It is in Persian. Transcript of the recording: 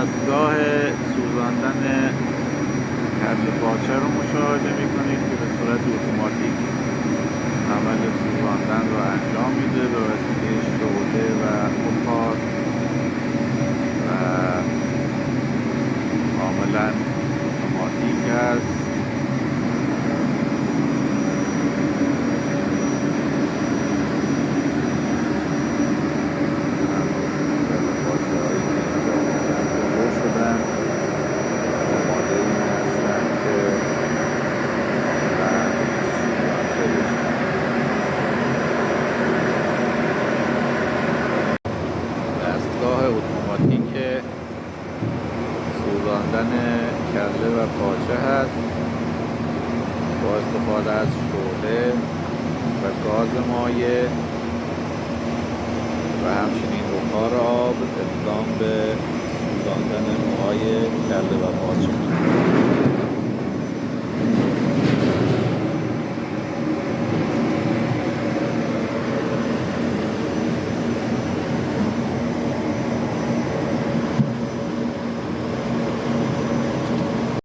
دستگاه سوزاندن کله پاچه رو مشاهده میکنید که به صورت اتوماتیک عمل سوزاندن رو انجام میده به وسیله شعله و بخار و کاملا اتوماتیک است. دستگاه اتوماتیک سوزاندن کله و پاچه هست با استفاده از شعله و گاز مایع و همچنین بخار آب اقدام به سوزاندن موهای کله و پاچه می‌کنه.